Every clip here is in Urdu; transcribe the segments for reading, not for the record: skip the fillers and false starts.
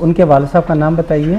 ان کے والد صاحب کا نام بتائیے.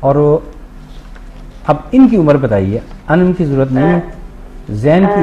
اور اب ان کی عمر بتائیے. انم کی ضرورت نہیں ہے, زین کی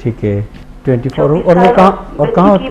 ٹھیک ہے 24. اور وہ کہاں, اور کہاں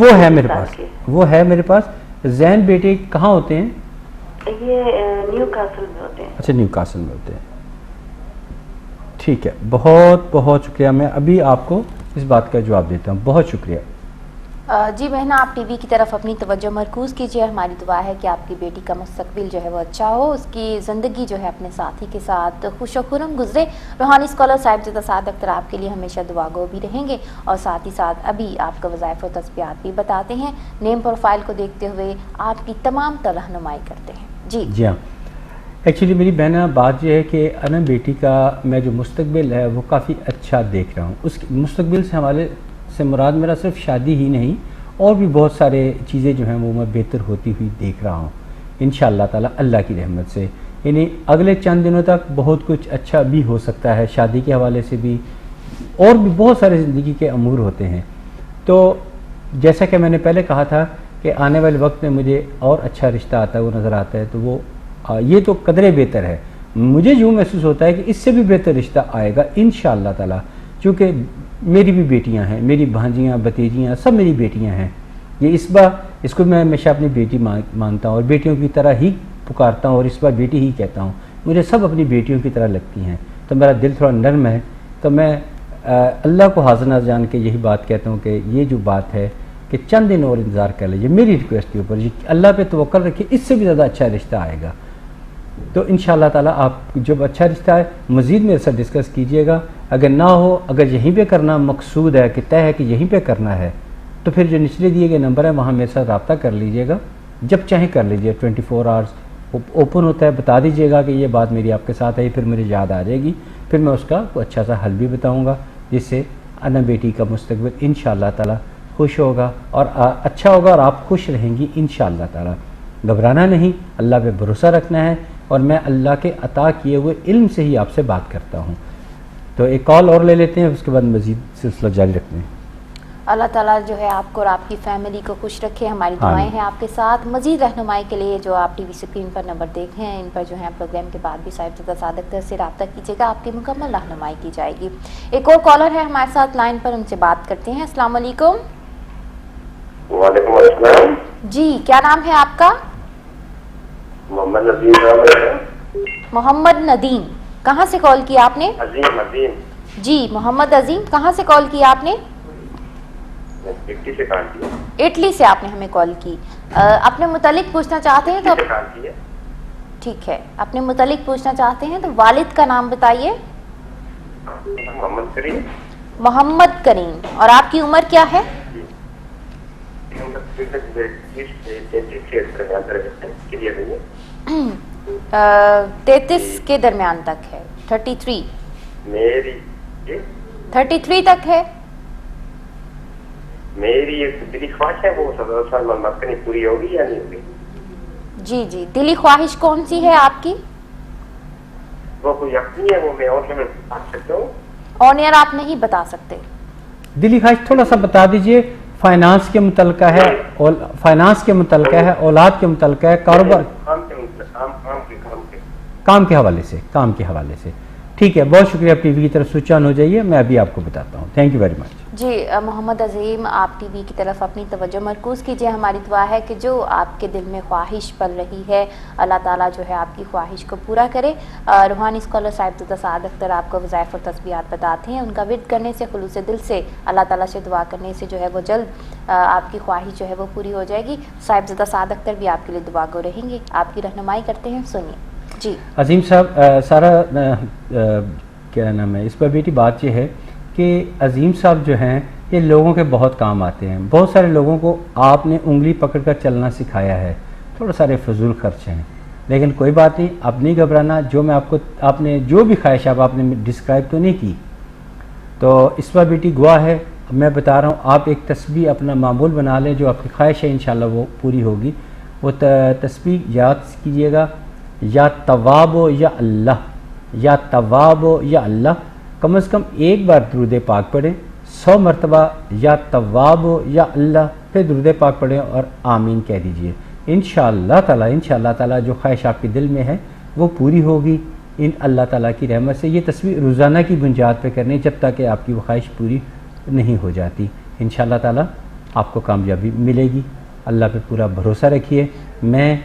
وہ ہے میرے پاس, وہ ہے میرے پاس. زین بیٹے کہاں ہوتے ہیں؟ یہ نیو کاسل میں ہوتے ہیں. اچھا نیو کاسل میں ہوتے ہیں. ٹھیک ہے, بہت بہت شکریہ. میں ابھی آپ کو اس بات کا جواب دیتا ہوں. بہت شکریہ. جی بہنا, آپ ٹی وی کی طرف اپنی توجہ مرکوز کیجیے. ہماری دعا ہے کہ آپ کی بیٹی کا مستقبل جو ہے وہ اچھا ہو, اس کی زندگی جو ہے اپنے ساتھی کے ساتھ خوش و خرم گزرے. روحانی اسکالر صاحبزادہ سعد اختر آپ کے لیے ہمیشہ دعا گو بھی رہیں گے, اور ساتھ ہی ساتھ ابھی آپ کا وظائف و تسبیحات بھی بتاتے ہیں. نیم پروفائل کو دیکھتے ہوئے آپ کی تمام تر رہنمائی کرتے ہیں. جی ہاں, ایکچولی میری بہنا بات یہ ہے کہ انم بیٹی کا میں جو مستقبل ہے وہ کافی اچھا دیکھ رہا ہوں. اس مستقبل سے حوالے سے مراد میرا صرف شادی ہی نہیں, اور بھی بہت سارے چیزیں جو ہیں وہ میں بہتر ہوتی ہوئی دیکھ رہا ہوں انشاءاللہ تعالی اللہ کی رحمت سے. یعنی اگلے چند دنوں تک بہت کچھ اچھا بھی ہو سکتا ہے, شادی کے حوالے سے بھی, اور بھی بہت سارے زندگی کے امور ہوتے ہیں. تو جیسا کہ میں نے پہلے کہا تھا کہ آنے والے وقت میں مجھے اور اچھا رشتہ آتا ہے, وہ نظر آتا ہے, تو وہ یہ تو قدرے بہتر ہے. مجھے یوں محسوس ہوتا ہے کہ اس سے بھی بہتر رشتہ آئے گا انشاءاللہ تعالی, چونکہ میری بھی بیٹیاں ہیں, میری بھانجیاں بھتیجیاں سب میری بیٹیاں ہیں. یہ اس کو میں ہمیشہ اپنی بیٹی مانتا ہوں, اور بیٹیوں کی طرح ہی پکارتا ہوں, اور اس بار بیٹی ہی کہتا ہوں. مجھے سب اپنی بیٹیوں کی طرح لگتی ہیں, تو میرا دل تھوڑا نرم ہے. تو میں اللہ کو حاضر ناظر جان کے یہی بات کہتا ہوں کہ یہ جو بات ہے کہ چند دن اور انتظار کر لیجیے, میری ریکویسٹ کے اوپر اللہ پہ توکل رکھیے, اس سے بھی زیادہ اچھا رشتہ آئے گا. تو انشاءاللہ تعالی آپ جب اچھا رشتہ ہے مزید میرے ساتھ ڈسکس کیجئے گا. اگر نہ ہو, اگر یہیں پہ کرنا مقصود ہے کہ طے ہے کہ یہیں پہ کرنا ہے, تو پھر جو نچلے دیے گئے نمبر ہے وہاں میرے ساتھ رابطہ کر لیجئے گا, جب چاہیں کر لیجئے. 24 آورز اوپن ہوتا ہے, بتا دیجئے گا کہ یہ بات میری آپ کے ساتھ ہے, پھر مجھے یاد آ جائے گی, پھر میں اس کا کوئی اچھا سا حل بھی بتاؤں گا, جس سے انم بیٹی کا مستقبل انشاءاللہ تعالی خوش ہوگا اور اچھا ہوگا, اور آپ خوش رہیں گی انشاءاللہ تعالی. گھبرانا نہیں, اللہ پہ بھروسہ رکھنا ہے, اور میں اللہ کے عطا کیے ہوئے علم سے ہی آپ سے بات کرتا ہوں. تو ایک کال اور لے لیتے ہیں, اس کے بعد مزید سلسلہ جاری رکھتے ہیں. اللہ تعالیٰ جو ہے آپ کو اور آپ کی فیملی کو خوش رکھے. ہماری دعائیں ہیں آپ کے ساتھ. مزید رہنمائی کے لیے جو آپ ٹی وی اسکرین پر نمبر دیکھ ہیں, ان پر جو ہے پروگرام کے بعد بھی صاحبزادہ سعد اختر سے رابطہ کیجیے گا, آپ کی مکمل رہنمائی کی جائے گی. ایک اور کالر ہے ہمارے ساتھ لائن پر, ان سے بات کرتے ہیں. السلام علیکم. وعلیکم السلام. جی کیا نام ہے آپ کا؟ محمد ندیم. محمد ندیم, کہاں سے کال کیا آپ نے؟ عظیم. جی محمد عظیم, کہاں سے کال کیا آپ نے؟ اٹلی سے کال کیا. اٹلی سے آپ نے ہمیں کال کی. اپنے متعلق پوچھنا چاہتے ہیں تو ٹھیک ہے, اپنے متعلق پوچھنا چاہتے ہیں تو والد کا نام بتائیے. محمد کریم. محمد کریم. اور آپ کی عمر کیا ہے؟ 33 کے درمیان تک ہے. 33 میری 33 تک ہے. میری ایک دلی خواہش ہے, وہ 17 سال میں پوری ہوگی یا نہیں ہوگی؟ جی جی, دلی خواہش کون سی ہے آپ کی؟ وہ کوئی یقین ہے, وہ میں اور میں بتا سکتا ہوں. آن ایئر آپ نہیں بتا سکتے. دلی خواہش تھوڑا سا بتا دیجئے. فائنانس کے متعلقہ ہے, فائنانس کے متعلقہ ہے, اولاد کے متعلقہ ہے, کاروبار کام کے حوالے سے, کام کے حوالے سے. ٹھیک ہے, بہت شکریہ. ٹی وی کی طرف سوئچ آن ہو جائیے, میں ابھی آپ کو بتاتا ہوں. Thank you very much. جی محمد عظیم, آپ ٹی وی کی طرف اپنی توجہ مرکوز کیجیے. ہماری دعا ہے کہ جو آپ کے دل میں خواہش پل رہی ہے, اللہ تعالیٰ جو ہے آپ کی خواہش کو پورا کرے. روحانی اسکالر صاحبزادہ سعد اختر آپ کو وظائف اور تسبیحات بتاتے ہیں. ان کا ورد کرنے سے, خلوص دل سے اللہ تعالیٰ سے دعا کرنے سے جو ہے وہ جلد آپ کی خواہش جو ہے وہ پوری ہو جائے گی. صاحبزادہ سعد اختر بھی آپ کے لیے دعا گو رہیں گے, آپ کی رہنمائی کرتے ہیں. سنیے. جی عظیم صاحب, سارا کیا نام ہے اس پر بیٹی, بات یہ ہے کہ عظیم صاحب جو ہیں یہ لوگوں کے بہت کام آتے ہیں. بہت سارے لوگوں کو آپ نے انگلی پکڑ کر چلنا سکھایا ہے. تھوڑا سارے فضول خرچ ہیں, لیکن کوئی بات نہیں, آپ نہیں گھبرانا. جو میں آپ نے جو بھی خواہش آپ نے ڈسکرائب تو نہیں کی, تو اس پر بیٹی گواہ ہے. میں بتا رہا ہوں, آپ ایک تسبیح اپنا معمول بنا لیں, جو آپ کی خواہش ہے انشاءاللہ وہ پوری ہوگی. وہ تسبیح یاد کیجیے گا, یا تواب ہو یا اللہ, یا تواب ہو یا اللہ، کم از کم ایک بار درود پاک پڑھیں، 100 مرتبہ یا تواب ہو یا اللہ، پھر درود پاک پڑھیں اور آمین کہہ دیجئے۔ انشاءاللہ تعالیٰ جو خواہش آپ کے دل میں ہے وہ پوری ہوگی ان اللہ تعالیٰ کی رحمت سے۔ یہ تصویر روزانہ کی بنیاد پہ کرنی جب تک کہ آپ کی وہ خواہش پوری نہیں ہو جاتی۔ انشاءاللہ تعالیٰ آپ کو کامیابی ملے گی، اللہ پہ پورا بھروسہ رکھیے۔ میں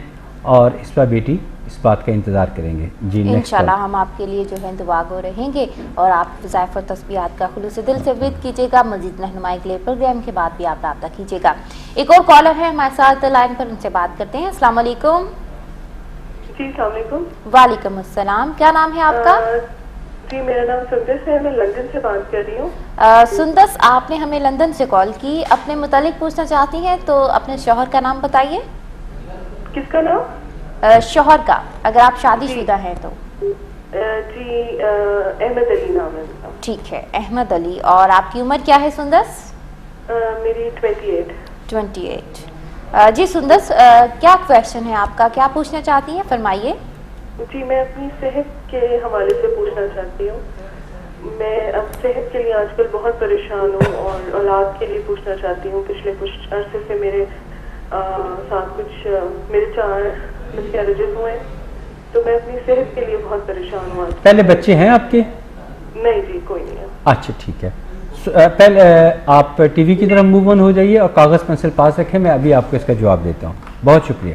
اور اسپا بیٹی اس بات کا انتظار کریں گے۔ جی انشاءاللہ ہم آپ کے لیے جو ہے دعا گو رہیں گے اور آپ وظائف اور تسبیحات کا خلوص دل سے ورد کیجیے گا۔ مزید رہنمائی کے لیے پروگرام کے بعد بھی آپ رابطہ کیجیے گا۔ ایک اور کالر ہے ہمارے ساتھ لائن پر، ان سے بات کرتے ہیں۔ السلام علیکم۔ جی السلام علیکم۔ وعلیکم السلام، کیا نام ہے آپ کا؟ جی میرا نام سندس ہے، میں لندن سے بات کر رہی ہوں۔ سندس، آپ نے ہمیں لندن سے کال کی، اپنے متعلق پوچھنا چاہتی ہیں تو اپنے شوہر کا نام بتائیے۔ کس کا نام؟ شوہر کا، اگر آپ شادی شدہ ہیں تو۔ جی احمد علی نام ہے۔ ٹھیک ہے، احمد علی۔ اور آپ کی عمر کیا ہے سندس؟ میری 28۔ جی سندس، کیا کویشچن ہے آپ کا، کیا پوچھنا چاہتی ہیں، فرمائیے۔ جی میں اپنی صحت کے حوالے سے پوچھنا چاہتی ہوں۔ میں اب صحت کے لیے آج کل بہت پریشان ہوں اور اولاد کے لیے پوچھنا چاہتی ہوں۔ پچھلے کچھ عرصے سے میرے ساتھ کچھ میرے 4 مسکیریجز ہوئے، تو میں اپنی صحت کے لیے بہت پریشان ہوں۔ پہلے بچے ہیں آپ کے؟ نہیں جی کوئی نہیں ہے۔ اچھا ٹھیک ہے، پہلے آپ ٹی وی کی طرف موو آن ہو جائیے اور کاغذ پنسل پاس رکھیں، میں ابھی آپ کو اس کا جواب دیتا ہوں۔ بہت شکریہ۔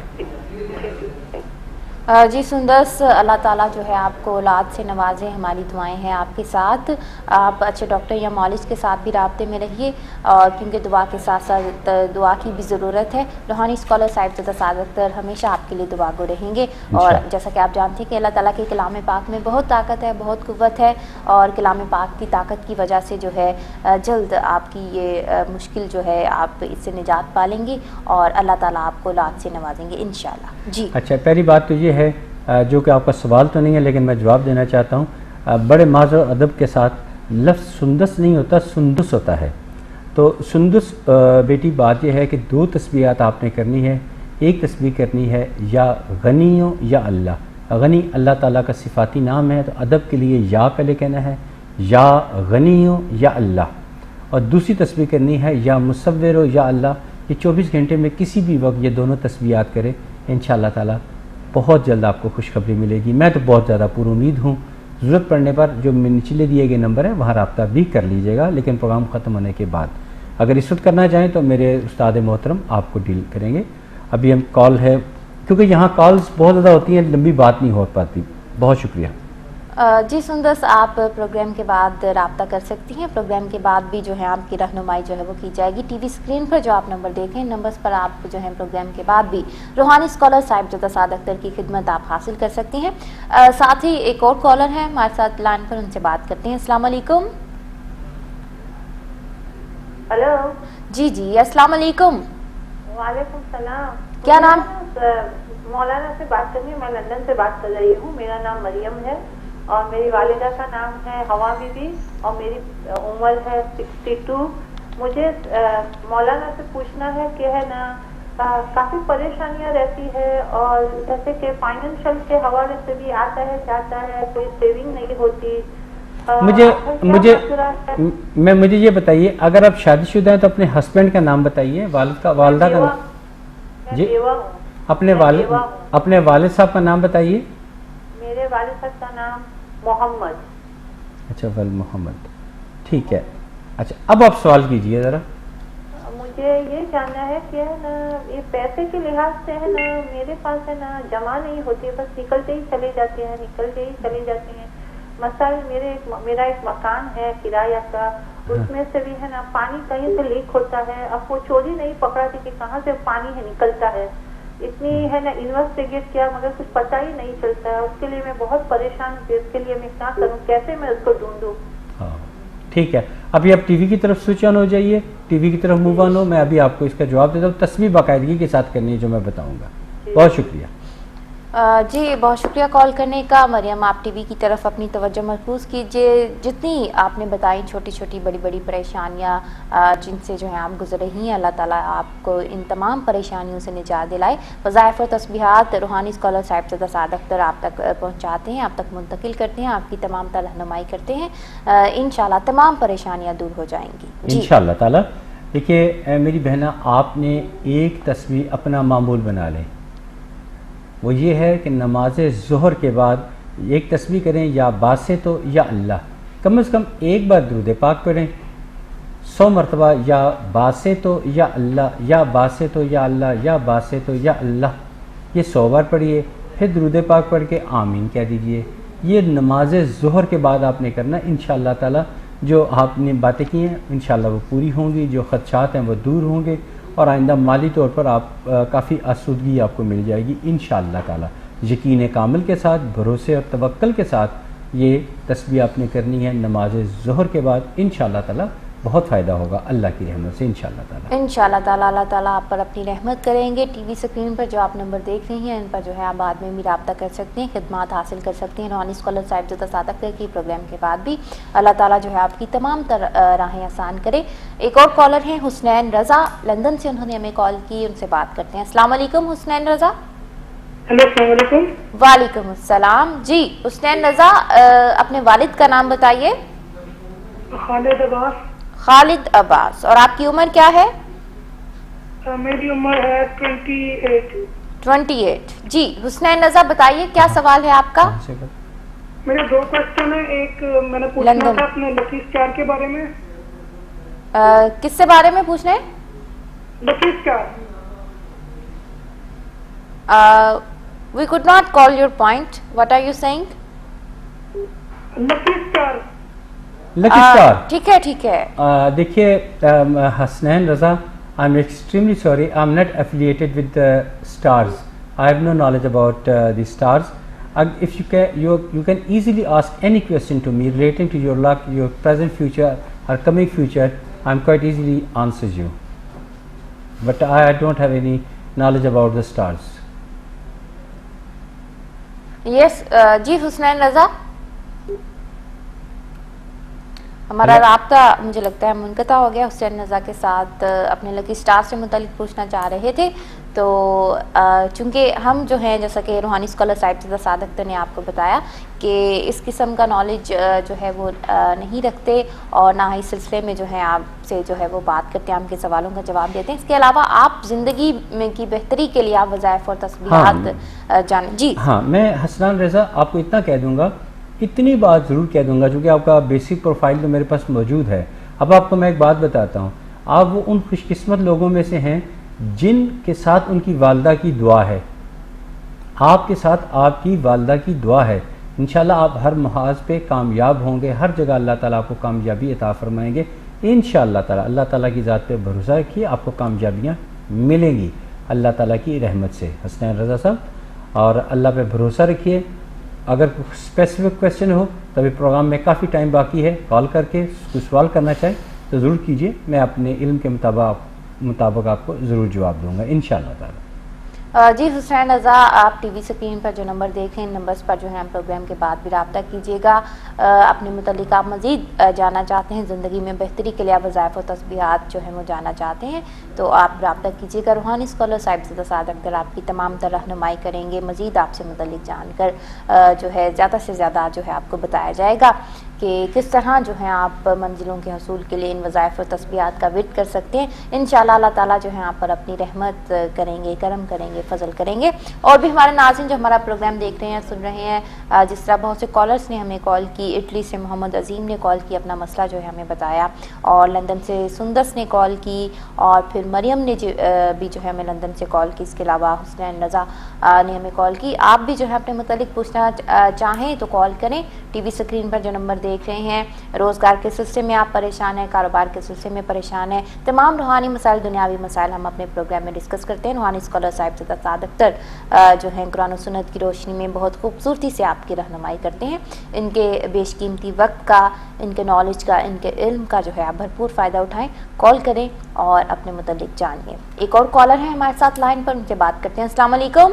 جی سندس، اللہ تعالیٰ جو ہے آپ کو اولاد سے نوازے، ہماری دعائیں ہیں آپ کے ساتھ۔ آپ اچھے ڈاکٹر یا معالج کے ساتھ بھی رابطے میں رہیے، اور کیونکہ دعا کے ساتھ ساتھ دعا کی بھی ضرورت ہے۔ روحانی اسکالر صاحبزادہ سعد اختر ہمیشہ آپ کے لیے دعا گو رہیں گے، اور جیسا کہ آپ جانتے ہیں کہ اللہ تعالیٰ کے کلام پاک میں بہت طاقت ہے، بہت قوت ہے، اور کلام پاک کی طاقت کی وجہ سے جو ہے جلد آپ کی یہ مشکل جو ہے آپ اس سے نجات پا لیں گے، اور اللہ تعالیٰ آپ کو اولاد سے نوازیں گے انشاءاللہ۔ جی اچھا، پہلی بات تو یہ ہے جو کہ آپ کا سوال تو نہیں ہے لیکن میں جواب دینا چاہتا ہوں۔ بڑے معذر و ادب کے ساتھ لفظ سندس نہیں ہوتا، سندس ہوتا ہے۔ تو سندس بیٹی بات یہ ہے کہ 2 تسبیحات آپ نے کرنی ہے۔ ایک تسبیح کرنی ہے یا غنیوں یا اللہ۔ غنی اللہ تعالیٰ کا صفاتی نام ہے، تو ادب کے لیے یا پہلے کہنا ہے، یا غنیوں یا اللہ۔ اور دوسری تسبیح کرنی ہے یا مصور یا اللہ۔ یہ 24 گھنٹے میں کسی بھی وقت یہ دونوں تسبیحات کرے، انشاءاللہ تعالیٰ بہت جلد آپ کو خوشخبری ملے گی۔ میں تو بہت زیادہ پر امید ہوں۔ ضرورت پڑنے پر جو نیچلے دیے گئے نمبر ہے وہاں رابطہ بھی کر لیجیے گا، لیکن پروگرام ختم ہونے کے بعد اگر اس وقت کرنا چاہیں تو میرے استاد محترم آپ کو ڈیل کریں گے۔ ابھی ہم کال ہے، کیونکہ یہاں کالز بہت زیادہ ہوتی ہیں، لمبی بات نہیں ہو پاتی۔ بہت شکریہ۔ جی سندس، آپ پروگرام کے بعد رابطہ کر سکتی ہیں، پروگرام کے بعد بھی جو ہے آپ کی رہنمائی جو ہے وہ کی جائے گی۔ ٹی وی اسکرین پر جو آپ نمبر دیکھیں، نمبرز پر آپ جو ہے پروگرام کے بعد بھی روحانی اسکالر صاحبزادہ سعد اختر کی خدمت آپ حاصل کر سکتی ہیں۔ ساتھ ہی ایک اور کالر ہے ہمارے ساتھ لائن پر، ان سے بات کرتے ہیں۔ السلام علیکم۔ ہلو جی السلام علیکم۔ وعلیکم السلام۔ کیا نام؟ مولانا سے بات کرنی ہے، میں لندن سے بات کر رہی ہوں۔ میرا نام مریم ہے اور میری والدہ کا نام ہے ہوا بی بی، اور میری عمر ہے 62۔ مجھے مولانا سے پوچھنا ہے کہ ہے نا کافی پریشانیاں رہتی ہے، اور جیسے کہ فائنینشیل کے حوالے سے بھی آتا ہے جاتا ہے، کوئی سیونگ نہیں ہوتی۔ مجھے یہ بتائیے، اگر آپ شادی شدہ ہیں تو اپنے ہسبینڈ کا نام بتائیے، والدہ کا نام۔ جی اپنے والد صاحب کا نام بتائیے۔ میرے والد صاحب کا نام محمد۔ اچھا محمد، ٹھیک ہے۔ اچھا اب آپ سوال کیجئے ذرا۔ مجھے یہ جاننا ہے کہ نا یہ پیسے کے لحاظ سے ہے نا میرے پاس ہے نا جمع نہیں ہوتی، بس نکلتے ہی چلے جاتے ہیں۔ مثلا میرا ایک مکان ہے کرایہ کا، اس میں سے بھی ہے نا پانی کہیں سے لیک ہوتا ہے۔ اب وہ چوری نہیں پکڑا تھی کہ کہاں سے پانی ہے نکلتا ہے، اتنی ہے نا انویسٹیگیٹ کیا مگر کچھ پتہ ہی نہیں چلتا ہے۔ اس کے لیے میں بہت پریشان ہوں کہ اس کے لیے میں کیا کروں، کیسے میں اس کو ڈھونڈوں۔ ٹھیک ہے، ابھی آپ ٹی وی کی طرف سوئچ آن ہو جائیے، ٹی وی کی طرف موو آن ہو، میں ابھی آپ کو اس کا جواب دیتا ہوں۔ تصویر باقاعدگی کے ساتھ کرنی ہے جو میں بتاؤں گا۔ بہت شکریہ۔ جی بہت شکریہ کال کرنے کا. مریم آپ ٹی وی کی طرف اپنی توجہ مرکوز کیجیے. جتنی آپ نے بتائی چھوٹی چھوٹی بڑی بڑی پریشانیاں جن سے جو ہیں آپ گزر رہی ہیں, اللہ تعالیٰ آپ کو ان تمام پریشانیوں سے نجات دلائے. وظائف اور تسبیحات روحانی اسکالر صاحبزادہ سعد اختر آپ تک پہنچاتے ہیں, آپ تک منتقل کرتے ہیں, آپ کی تمام رہنمائی کرتے ہیں. انشاءاللہ تمام پریشانیاں دور ہو جائیں گی انشاءاللہ تعالیٰ. دیکھیے میری بہنہ, آپ نے ایک تسبیح اپنا معمول بنا لیں. وہ یہ ہے کہ نماز ظہر کے بعد ایک تسبیح کریں, یا باسے تو یا اللہ, کم از کم ایک بار درود پاک پڑھیں 100 مرتبہ, یا باسے تو یا اللہ, یا باسے تو یا اللہ, یا باسے تو یا اللہ, یہ 100 بار پڑھیے. پھر درود پاک پڑھ کے آمین کہہ دیجئے. یہ نماز ظہر کے بعد آپ نے کرنا. انشاءاللہ تعالیٰ جو آپ نے باتیں کی ہیں انشاءاللہ وہ پوری ہوں گی, جو خدشات ہیں وہ دور ہوں گے, اور آئندہ مالی طور پر آپ کافی آسودگی آپ کو مل جائے گی انشاءاللہ تعالیٰ. یقین کامل کے ساتھ, بھروسے اور توکل کے ساتھ یہ تسبیح آپ نے کرنی ہے نماز ظہر کے بعد. انشاءاللہ تعالیٰ بہت فائدہ ہوگا اللہ کی رحمت سے انشاءاللہ تعالیٰ. انشاءاللہ تعالیٰ اللہ تعالیٰ آپ پر اپنی رحمت کریں گے. ٹی وی اسکرین پر جو آپ نمبر دیکھ رہی ہیں ان پر جو ہے آپ بعد میں بھی رابطہ کر سکتے ہیں, خدمات حاصل کر سکتے ہیں روحانی اسکالر صاحبزادہ سعد اختر کی پروگرام کے بعد بھی. اللہ تعالیٰ جو ہے آپ کی تمام راہیں آسان کرے. ایک اور کالر ہیں حسنین رضا لندن سے, انہوں نے ہمیں کال کی, ان سے بات کرتے ہیں. السلام علیکم حسنین رضا. ہیلو السلام علیکم. وعلیکم السلام. جی حسنین رضا اپنے والد کا نام بتائیے. خالد عباس. خالد عباس. اور آپ کی عمر کیا ہے؟ میری عمر ہے 28. جی حسنین رضا بتائیے کیا سوال ہے آپ کا؟ میرے 2 کوسچن ہیں. ایک میں نے پوچھنا تھا اپنے لکی اسٹار کے بارے میں. کس سے بارے میں پوچھنا ہے؟ لکی star. We could not call your point. What are you saying? Lucky star. Lucky star. ٹھیک ہے ٹھیک ہے. دیکھیے حسنین رضا, I'm extremely sorry. I'm not affiliated with the stars. I have no knowledge about the stars. If you can easily ask any question to me relating to your luck, your present future or coming future. I'm quite easily answers you. But I don't have any knowledge about the stars. Yes, جی حسنین رضا ہمارا رابطہ مجھے لگتا ہے منقطع ہو گیا. حسین رضا کے ساتھ اپنے لکی اسٹار سے متعلق پوچھنا چاہ رہے تھے, تو چونکہ ہم جو ہیں جیسا کہ روحانی اسکالر صاحبزادہ سعد اختر نے آپ کو بتایا کہ اس قسم کا نالج جو ہے وہ نہیں رکھتے, اور نہ ہی سلسلے میں جو ہے آپ سے جو ہے وہ بات کرتے ہیں, آپ کے سوالوں کا جواب دیتے ہیں. اس کے علاوہ آپ زندگی میں کی بہتری کے لیے آپ وظائف اور تسبیحات جانیں. جی ہاں, میں حسنین رضا آپ کو اتنا کہہ دوں گا, اتنی بات ضرور کہہ دوں گا, چونکہ آپ کا بیسک پروفائل تو میرے پاس موجود ہے. اب آپ کو میں ایک بات بتاتا ہوں, آپ وہ ان خوش قسمت لوگوں میں سے ہیں جن کے ساتھ ان کی والدہ کی دعا ہے. آپ کے ساتھ آپ کی والدہ کی دعا ہے. انشاءاللہ آپ ہر محاذ پہ کامیاب ہوں گے, ہر جگہ اللہ تعالیٰ آپ کو کامیابی عطا فرمائیں گے انشاءاللہ تعالیٰ. اللہ تعالیٰ کی ذات پہ بھروسہ رکھیے, آپ کو کامیابیاں ملیں گی اللہ تعالیٰ کی رحمت سے. حسنین رضا صاحب, اور اللہ پہ بھروسہ رکھیے. اگر اسپیسیفک کویشچن ہو تو ابھی پروگرام میں کافی ٹائم باقی ہے, کال کر کے کوئی سوال کرنا چاہیں تو ضرور کیجیے, میں اپنے علم کے مطابق آپ کو ضرور جواب دوں گا انشاءاللہ تعالیٰ. جی حسین رضا آپ ٹی وی اسکرین پر جو نمبر دیکھیں ان نمبرز پر جو ہے ہم پروگرام کے بعد بھی رابطہ کیجیے گا. اپنے متعلق آپ مزید جاننا چاہتے ہیں, زندگی میں بہتری کے لیے آپ وظائف و تسبیحات جو ہیں وہ جاننا چاہتے ہیں تو آپ رابطہ کیجیے گا. روحانی اسکالر صاحبزادہ سعد اختر آپ کی تمام تر رہنمائی کریں گے. مزید آپ سے متعلق جان کر جو ہے زیادہ سے زیادہ جو ہے آپ کو بتایا جائے گا کہ کس طرح جو ہے آپ منزلوں کے حصول کے لیے ان وظائف و تسبیحات کا ورد کر سکتے ہیں. انشاءاللہ اللہ تعالیٰ جو ہے آپ پر اپنی رحمت کریں گے, کرم کریں گے, فضل کریں گے. اور بھی ہمارے ناظرین جو ہمارا پروگرام دیکھ رہے ہیں, سن رہے ہیں, جس طرح بہت سے کالرز نے ہمیں کال کی. اٹلی سے محمد عظیم نے کال کی, اپنا مسئلہ جو ہے ہمیں بتایا, اور لندن سے سندس نے کال کی, اور پھر مریم نے بھی جو ہے ہمیں لندن سے کال کی. اس کے علاوہ حسنین رضا نے ہمیں کال کی. آپ بھی جو ہے اپنے متعلق پوچھنا چاہیں تو کال کریں. ٹی وی اسکرین پر جو نمبر دیکھ رہے ہیں, روزگار کے سلسلے میں آپ پریشان ہیں, کاروبار کے سلسلے میں پریشان ہیں, تمام روحانی مسائل, دنیاوی مسائل ہم اپنے پروگرام میں ڈسکس کرتے ہیں. روحانی اسکالر صاحبزادہ سعد اختر جو ہیں قرآن و سنت کی روشنی میں بہت خوبصورتی سے آپ کی رہنمائی کرتے ہیں. ان کے بیش قیمتی وقت کا, ان کے نالج کا, ان کے علم کا جو ہے آپ بھرپور فائدہ اٹھائیں. کال کریں اور اپنے متعلق جانیے. ایک اور کالر ہے ہمارے ساتھ لائن پر, ان سے بات کرتے ہیں. السلام علیکم.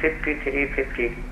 53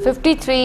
53,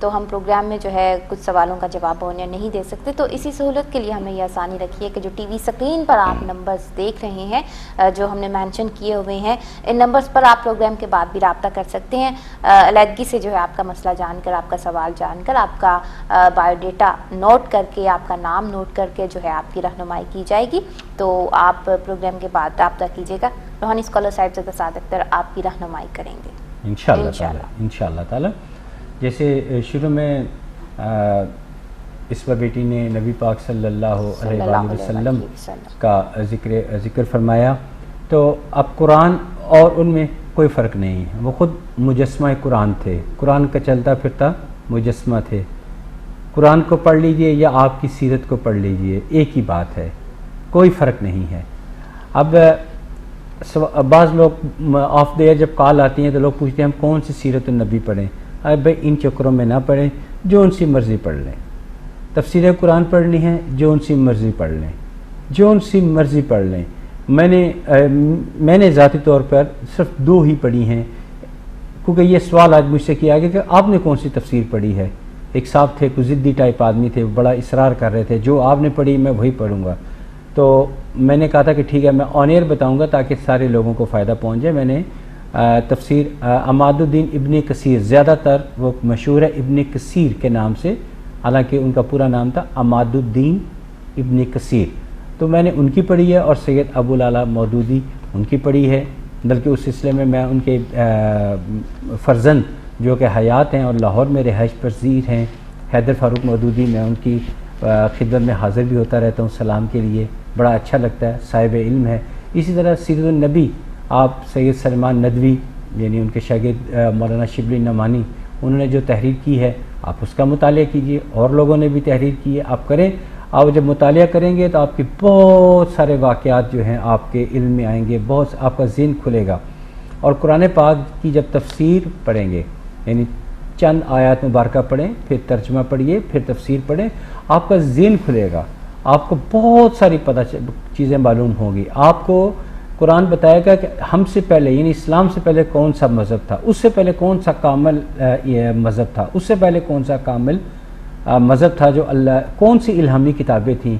تو ہم پروگرام میں جو ہے کچھ سوالوں کا جواب انہیں نہیں دے سکتے. تو اسی سہولت کے لیے ہمیں یہ آسانی رکھی ہے کہ جو ٹی وی اسکرین پر آپ نمبرز دیکھ رہے ہیں جو ہم نے مینشن کیے ہوئے ہیں, ان نمبرز پر آپ پروگرام کے بعد بھی رابطہ کر سکتے ہیں. علیحدگی سے جو ہے آپ کا مسئلہ جان کر, آپ کا سوال جان کر, آپ کا بایو ڈیٹا نوٹ کر کے, آپ کا نام نوٹ کر کے جو ہے آپ کی رہنمائی کی جائے گی. تو آپ پروگرام کے بعد رابطہ کیجیے گا. روحانی اسکالر صاحبزادہ سعد اختر آپ کی رہنمائی کریں گے انشاءاللہ تعالی. جیسے شروع میں اسبا بیٹی نے نبی پاک صلی اللہ علیہ وآلہ وسلم کا ذکر فرمایا, تو اب قرآن اور ان میں کوئی فرق نہیں ہے. وہ خود مجسمہ قرآن تھے, قرآن کا چلتا پھرتا مجسمہ تھے. قرآن کو پڑھ لیجئے یا آپ کی سیرت کو پڑھ لیجئے, ایک ہی بات ہے, کوئی فرق نہیں ہے. اب بعض لوگ آف دا ایئر جب کال آتی ہیں تو لوگ پوچھتے ہیں ہم کون سی سیرت النبی پڑھیں. ارے بھائی ان چکروں میں نہ پڑھیں, جو ان سی مرضی پڑھ لیں. تفسیر قرآن پڑھنی ہے جو ان سی مرضی پڑھ لیں, جو ان سی مرضی پڑھ لیں. میں نے ذاتی طور پر صرف 2 ہی پڑھی ہیں, کیونکہ یہ سوال آج مجھ سے کیا گیا کہ آپ نے کون سی تفسیر پڑھی ہے. ایک صاحب تھے, کوئی ضدی ٹائپ آدمی تھے, بڑا اصرار کر رہے تھے جو آپ نے پڑھی میں وہی پڑھوں گا. تو میں نے کہا تھا کہ ٹھیک ہے میں آن ایئر بتاؤں گا تاکہ سارے لوگوں کو فائدہ پہنچ جائے. میں نے تفسیر عماد الدین ابن کثیر, زیادہ تر وہ مشہور ہے ابن کثیر کے نام سے, حالانکہ ان کا پورا نام تھا عماد الدین ابن کثیر. تو میں نے ان کی پڑھی ہے, اور سید ابو الاعلیٰ مودودی ان کی پڑھی ہے. بلکہ اس سلسلے میں ان کے فرزند جو کہ حیات ہیں اور لاہور میں رہائش پذیر ہیں, حیدر فاروق مودودی, میں ان کی خدمت میں حاضر بھی ہوتا رہتا ہوں سلام کے لیے, بڑا اچھا لگتا ہے, صاحب علم ہے. اسی طرح سیرت النبی آپ سید سلمان ندوی یعنی ان کے شاگرد مولانا شبلی نعمانی, انہوں نے جو تحریر کی ہے آپ اس کا مطالعہ کیجئے. اور لوگوں نے بھی تحریر کی ہے, آپ کریں. آپ جب مطالعہ کریں گے تو آپ کے بہت سارے واقعات جو ہیں آپ کے علم میں آئیں گے, بہت آپ کا ذہن کھلے گا. اور قرآن پاک کی جب تفسیر پڑھیں گے, یعنی چند آیات مبارکہ پڑھیں, پھر ترجمہ پڑھیے, پھر تفسیر پڑھیں, آپ کا ذہن کھلے گا, آپ کو بہت ساری چیزیں معلوم ہوں گی. آپ کو قرآن بتائے گا کہ ہم سے پہلے یعنی اسلام سے پہلے کون سا مذہب تھا, اس سے پہلے کون سا کامل مذہب تھا, اس سے پہلے کون سا کامل مذہب تھا, جو اللہ کون سی الہامی کتابیں تھیں.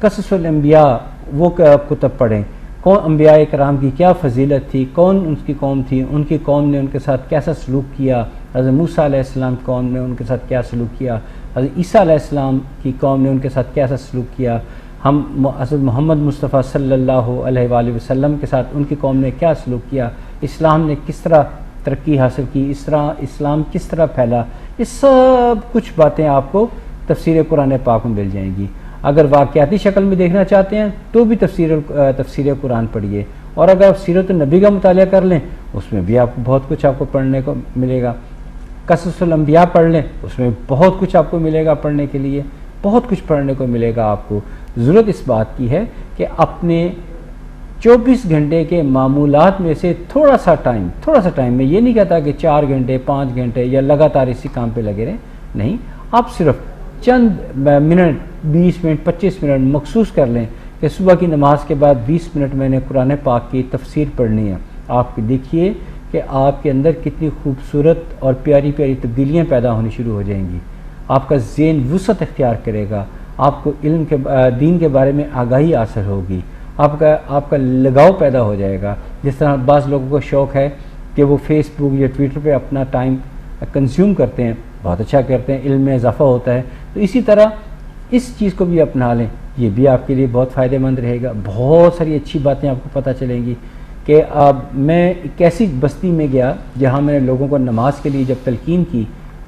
قصص الانبیاء وہ کتب پڑھیں, کون انبیاء کرام کی کیا فضیلت تھی, کون ان کی قوم تھی, ان کی قوم نے ان کے ساتھ کیسا سلوک کیا, حضرت موسیٰ علیہ السلام قوم نے ان کے ساتھ کیا سلوک کیا, حضرت عیسیٰ علیہ السلام کی قوم نے ان کے ساتھ کیسا سلوک کیا, ہم حضرت محمد مصطفیٰ صلی اللہ علیہ وآلہ وسلم کے ساتھ ان کی قوم نے کیا سلوک کیا, اسلام نے کس طرح ترقی حاصل کی, اس طرح اسلام کس طرح پھیلا. یہ سب کچھ باتیں آپ کو تفسیر قرآن پاک میں مل جائیں گی. اگر واقعاتی شکل میں دیکھنا چاہتے ہیں تو بھی تفسیر قرآن پڑھیے, اور اگر آپ سیرت النبی کا مطالعہ کر لیں اس میں بھی آپ کو بہت کچھ آپ کو پڑھنے کو ملے گا. قصص الانبیاء پڑھ لیں, اس میں بہت کچھ آپ کو ملے گا پڑھنے کے لیے, بہت کچھ پڑھنے کو ملے گا آپ کو. ضرورت اس بات کی ہے کہ اپنے 24 گھنٹے کے معمولات میں سے تھوڑا سا ٹائم, میں یہ نہیں کہتا کہ 4 گھنٹے 5 گھنٹے یا لگاتار اسی کام پہ لگے رہیں, نہیں, آپ صرف چند منٹ 20 منٹ 25 منٹ مخصوص کر لیں کہ صبح کی نماز کے بعد 20 منٹ میں نے قرآن پاک کی تفسیر پڑھنی ہے. آپ دیکھیے کہ آپ کے اندر کتنی خوبصورت اور پیاری پیاری تبدیلیاں پیدا ہونی شروع ہو جائیں گی. آپ کا ذہن وسعت اختیار کرے گا, آپ کو علم کے دین کے بارے میں آگاہی حاصل ہوگی, آپ کا لگاؤ پیدا ہو جائے گا. جس طرح بعض لوگوں کو شوق ہے کہ وہ فیس بک یا ٹویٹر پہ اپنا ٹائم کنزیوم کرتے ہیں, بہت اچھا کرتے ہیں, علم میں اضافہ ہوتا ہے. تو اسی طرح اس چیز کو بھی اپنا لیں, یہ بھی آپ کے لیے بہت فائدہ مند رہے گا. بہت ساری اچھی باتیں آپ کو پتہ چلیں گی کہ میں ایک ایسی بستی میں گیا جہاں میں نے لوگوں کو نماز کے لیے جب تلقین کی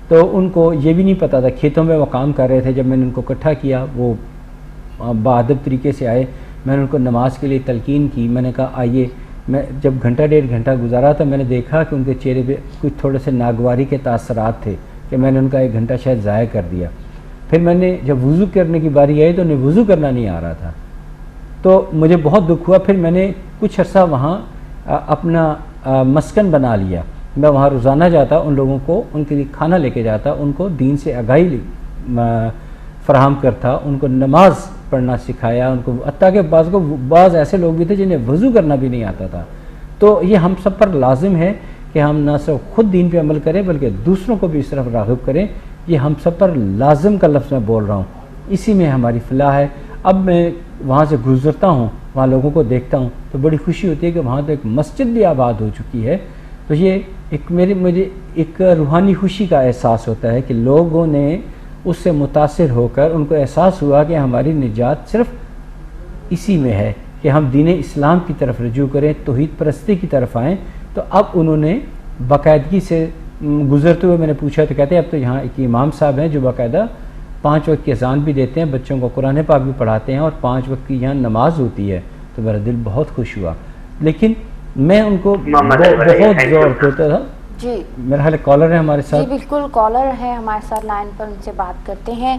تو ان کو یہ بھی نہیں پتہ تھا, کھیتوں میں وہ کام کر رہے تھے. جب میں نے ان کو اکٹھا کیا, وہ باادب طریقے سے آئے, میں نے ان کو نماز کے لیے تلقین کی. میں نے کہا آئیے. میں جب گھنٹہ 1.5 گھنٹہ گزارا تو میں نے دیکھا کہ ان کے چہرے پہ کچھ تھوڑے سے ناگواری کے تاثرات تھے کہ میں نے ان کا 1 گھنٹہ شاید ضائع کر دیا. پھر میں نے جب وضو کرنے کی باری آئی تو انہیں وضو کرنا نہیں آ رہا تھا, تو مجھے بہت دکھ ہوا. پھر میں نے کچھ عرصہ وہاں اپنا مسکن بنا لیا. میں وہاں روزانہ جاتا, ان لوگوں کو ان کے لیے کھانا لے کے جاتا, ان کو دین سے آگاہی فراہم کرتا, ان کو نماز پڑھنا سکھایا, ان کو حتیٰ کہ بعض ایسے لوگ بھی تھے جنہیں وضو کرنا بھی نہیں آتا تھا. تو یہ ہم سب پر لازم ہے کہ ہم نہ صرف خود دین پہ عمل کریں بلکہ دوسروں کو بھی اس طرف راغب کریں یہ ہم سب پر لازم کا لفظ میں بول رہا ہوں، اسی میں ہماری فلاح ہے۔ اب میں وہاں سے گزرتا ہوں، وہاں لوگوں کو دیکھتا ہوں تو بڑی خوشی ہوتی ہے کہ وہاں تو ایک مسجد بھی آباد ہو چکی ہے، تو یہ ایک مجھے ایک روحانی خوشی کا احساس ہوتا ہے کہ لوگوں نے اس سے متاثر ہو کر ان کو احساس ہوا کہ ہماری نجات صرف اسی میں ہے کہ ہم دین اسلام کی طرف رجوع کریں، توحید پرستی کی طرف آئیں۔ تو اب انہوں نے باقاعدگی سے گزرتے ہوئے میں نے پوچھا تو کہتے ہیں اب تو یہاں ایک امام صاحب ہیں جو باقاعدہ 5 وقت کی اذان بھی دیتے ہیں، بچوں کو قرآن پاک بھی پڑھاتے ہیں اور 5 وقت کی یہاں نماز ہوتی ہے، تو میرا دل بہت خوش ہوا۔ لیکن میں ان کو بہت زور دیتا تھا۔ جی میرا خیال کالر ہے ہمارے ساتھ۔ جی بالکل، کالر ہے ہمارے ساتھ لائن پر، ان سے بات کرتے ہیں۔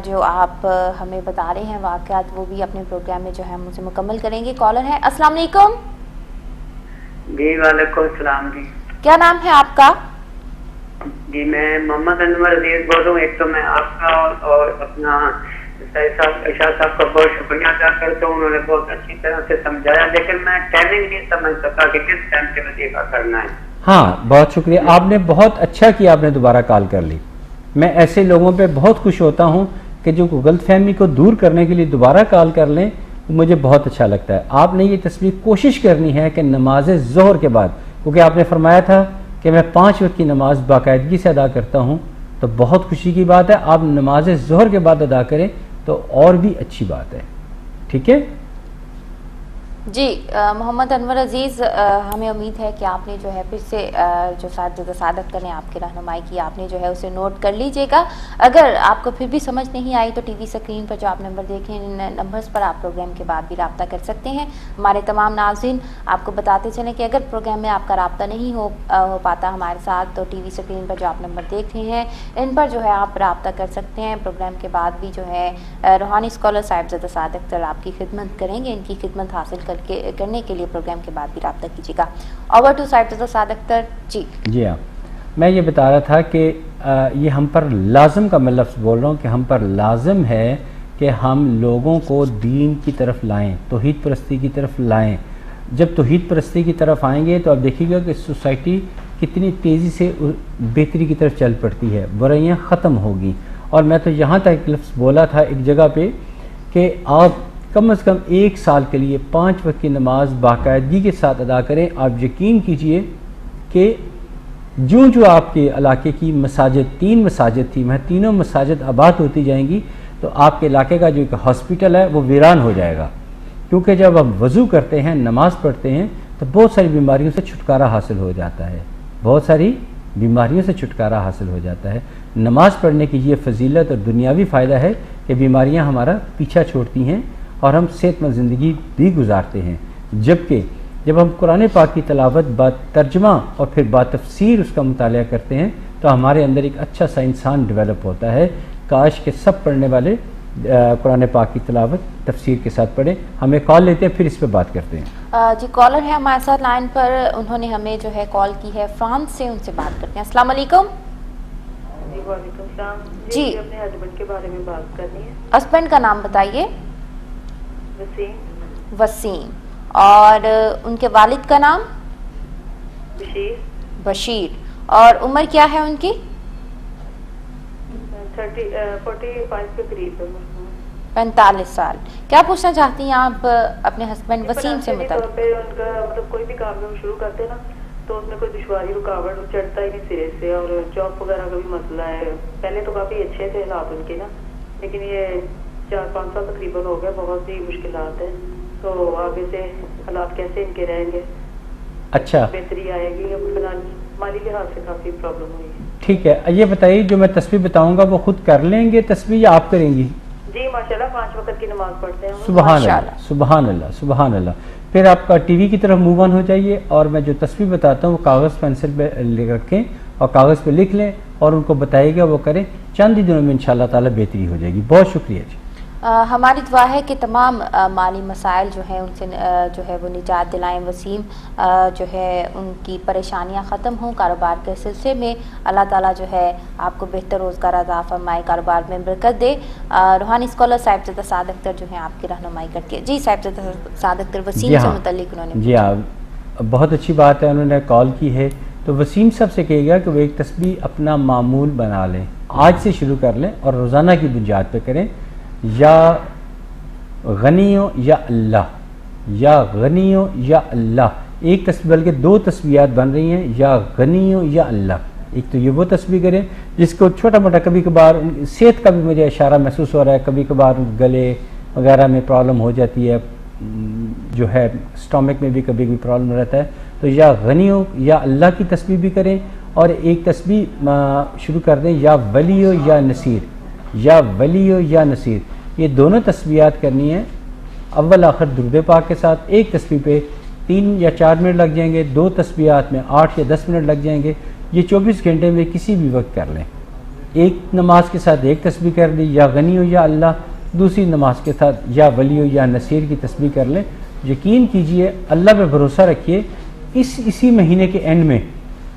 جو آپ ہمیں بتا رہے ہیں واقعات وہ بھی اپنے پروگرام میں جو ہے ہم اسے مکمل کریں گے۔ کالر ہے، السلام علیکم۔ جی وعلیکم السلام جی۔ کیا نام ہے آپ کا؟ جی میں محمد انور عزیز بول رہا ہوں۔ ایک تو میں آپ کا اور اپنا ارشاد صاحب کا بہت شکریہ ادا کرتا ہوں، انہوں نے بہت اچھی طرح سے سمجھایا، لیکن میں ٹائمنگ نہیں سمجھ سکا کہ کس ٹائم سے وظیفہ کرنا ہے۔ ہاں بہت شکریہ، آپ نے بہت اچھا کیا، آپ نے دوبارہ کال کر لی۔ میں ایسے لوگوں پہ بہت خوش ہوتا ہوں کہ جو غلط فہمی کو دور کرنے کے لیے دوبارہ کال کر لیں، مجھے بہت اچھا لگتا ہے۔ آپ نے یہ تصویر کوشش کرنی ہے کہ نماز ظہر کے بعد، کیونکہ آپ نے فرمایا تھا کہ میں 5 وقت کی نماز باقاعدگی سے ادا کرتا ہوں، تو بہت خوشی کی بات ہے۔ آپ نماز ظہر کے بعد ادا کریں تو اور بھی اچھی بات ہے، ٹھیک ہے؟ جی محمد انور عزیز، ہمیں امید ہے کہ آپ نے جو ہے پھر سے جو اساتذہ صادق نے آپ کی رہنمائی کی، آپ نے جو ہے اسے نوٹ کر لیجئے گا۔ اگر آپ کو پھر بھی سمجھ نہیں آئی تو ٹی وی سکرین پر جو آپ نمبر دیکھیں، ان نمبرز پر آپ پروگرام کے بعد بھی رابطہ کر سکتے ہیں۔ ہمارے تمام ناظرین آپ کو بتاتے چلیں کہ اگر پروگرام میں آپ کا رابطہ نہیں ہو پاتا ہمارے ساتھ، تو ٹی وی سکرین پر جو آپ نمبر دیکھ رہے ہیں ان پر جو ہے آپ رابطہ کر سکتے ہیں۔ پروگرام کے بعد بھی جو ہے روحانی اسکالر صاحبزادہ صادق آپ کی خدمت کریں گے، ان کی خدمت حاصل کرنے کے لیے پروگرام کے بعد بھی رابطہ کیجیے گا۔ اوور ٹو صاحبزادہ صادق جی ہاں، میں یہ بتا رہا تھا کہ یہ ہم پر لازم کا میں لفظ بول رہا ہوں کہ ہم پر لازم ہے کہ ہم لوگوں کو دین کی طرف لائیں، توحید پرستی کی طرف لائیں۔ جب توحید پرستی کی طرف آئیں گے تو آپ دیکھیے گا کہ سوسائٹی کتنی تیزی سے بہتری کی طرف چل پڑتی ہے، برائیاں ختم ہوگی۔ اور میں تو یہاں تک ایک لفظ بولا تھا ایک جگہ پہ کہ آپ کم از کم 1 سال کے لیے 5 وقت کی نماز باقاعدگی کے ساتھ ادا کریں۔ آپ یقین کیجئے کہ جو آپ کے علاقے کی مساجد، 3 مساجد تھی، میں تینوں مساجد آباد ہوتی جائیں گی، تو آپ کے علاقے کا جو ایک ہاسپٹل ہے وہ ویران ہو جائے گا، کیونکہ جب ہم وضو کرتے ہیں، نماز پڑھتے ہیں تو بہت ساری بیماریوں سے چھٹکارا حاصل ہو جاتا ہے، بہت ساری بیماریوں سے چھٹکارا حاصل ہو جاتا ہے۔ نماز پڑھنے کی یہ فضیلت اور دنیاوی فائدہ ہے کہ بیماریاں ہمارا پیچھا چھوڑتی ہیں اور ہم صحت مند زندگی بھی گزارتے ہیں۔ جبکہ جب ہم قرآن پاک کی تلاوت با ترجمہ اور پھر با تفسیر اس کا مطالعہ کرتے ہیں تو ہمارے اندر ایک اچھا سا انسان ڈیولپ ہوتا ہے۔ کاش کہ سب پڑھنے والے قرآن پاک کی تلاوت تفسیر کے ساتھ پڑھیں۔ ہمیں کال لیتے ہیں، پھر اس پہ بات کرتے ہیں۔ جی کالر ہے ہمارے ساتھ لائن پر، انہوں نے ہمیں جو ہے کال کی ہے فرانس سے، ان سے بات کرتے ہیں۔ السلام علیکم۔ جی وعلیکم السلام۔ جی اپنے ہسبینڈ کے بارے میں بات کرنی ہے۔ ہسبینڈ کا نام بتائیے۔ وسیم۔ وسیم۔ اور ان کے والد کا نام؟ بشیر۔ بشیر۔ اور عمر کیا ہے ان کی؟ 45 کے قریب ہے۔ 45 سال۔ کیا پوچھنا چاہتی ہیں آپ اپنے ہسبینڈ وسیم سے متعلق؟ ان کا مطلب کوئی بھی کام میں شروع کرتے نا تو اس میں کوئی دشواری رکاوٹ چڑھتا ہی نہیں سرے سے، اور جاب وغیرہ کا بھی مسئلہ ہے۔ پہلے تو کافی اچھے تھے حالات ان کے نا، لیکن یہ 4-5 سال تقریباً ہو گئے، بہت ہی مشکلات ہیں۔ تو آگے سے حالات کیسے ان کے رہیں گے؟ اچھا بہتری آئے گی؟ مالی لحاظ سے کافی پرابلم ہوئی ہے۔ ٹھیک ہے، یہ بتائیے جو میں تسبیح بتاؤں گا وہ خود کر لیں گے تسبیح یا آپ کریں گی؟ جی ماشاءاللہ 5 وقت کی نماز پڑھتے ہیں۔ سبحان اللہ، سبحان اللہ، سبحان اللہ۔ پھر آپ کا ٹی وی کی طرف موو آن ہو جائیے، اور میں جو تسبیح بتاتا ہوں وہ کاغذ پینسل پہ رکھیں اور کاغذ پہ لکھ لیں اور ان کو بتائیے گا، وہ کریں۔ چند ہی دنوں میں انشاءاللہ تعالی بہتری ہو جائے گی۔ بہت شکریہ جی۔ ہماری دعا ہے کہ تمام مالی مسائل جو ہیں ان سے جو ہے وہ نجات دلائیں۔ وسیم جو ہے ان کی پریشانیاں ختم ہوں، کاروبار کے سلسلے میں اللہ تعالیٰ جو ہے آپ کو بہتر روزگار عطا فرمائے، کاروبار میں برکت دے۔ روحانی اسکالر صاحبزادہ صادق جو ہیں آپ کی رہنمائی کرتی ہے۔ جی صاحبزادہ صادق وسیم سے متعلق انہوں نے جی ہاں، بہت اچھی بات ہے، انہوں نے کال کی ہے۔ تو وسیم صاحب سے کہے گا کہ وہ ایک تسبیح اپنا معمول بنا لیں، آج سے شروع کر لیں اور روزانہ کی بنیاد پہ کریں. یا غنیوں یا اللہ, یا غنیوں یا اللہ, ایک تسبیح بلکہ 2 تسبیحات بن رہی ہیں, یا غنیوں یا اللہ. ایک تو یہ وہ تسبیح کریں جس کو چھوٹا موٹا کبھی کبھار صحت کا بھی مجھے اشارہ محسوس ہو رہا ہے, کبھی کبھار گلے وغیرہ میں پرابلم ہو جاتی ہے, جو ہے اسٹامک میں بھی کبھی کبھی پرابلم رہتا ہے, تو یا غنیوں یا اللہ کی تسبیح بھی کریں. اور ایک تسبیح شروع کر دیں, یا ولیو یا نصیر, یا ولیو یا نصیر. یہ دونوں تسبیحات کرنی ہیں اول آخر درود پاک کے ساتھ. ایک تسبیح پہ 3 یا 4 منٹ لگ جائیں گے, 2 تسبیحات میں 8 یا 10 منٹ لگ جائیں گے. یہ 24 گھنٹے میں کسی بھی وقت کر لیں. ایک نماز کے ساتھ ایک تسبیح کر لی یا غنیو یا اللہ, دوسری نماز کے ساتھ یا ولیو یا نصیر کی تسبیح کر لیں. یقین کیجئے, اللہ پہ بھروسہ رکھیے, اسی مہینے کے اینڈ میں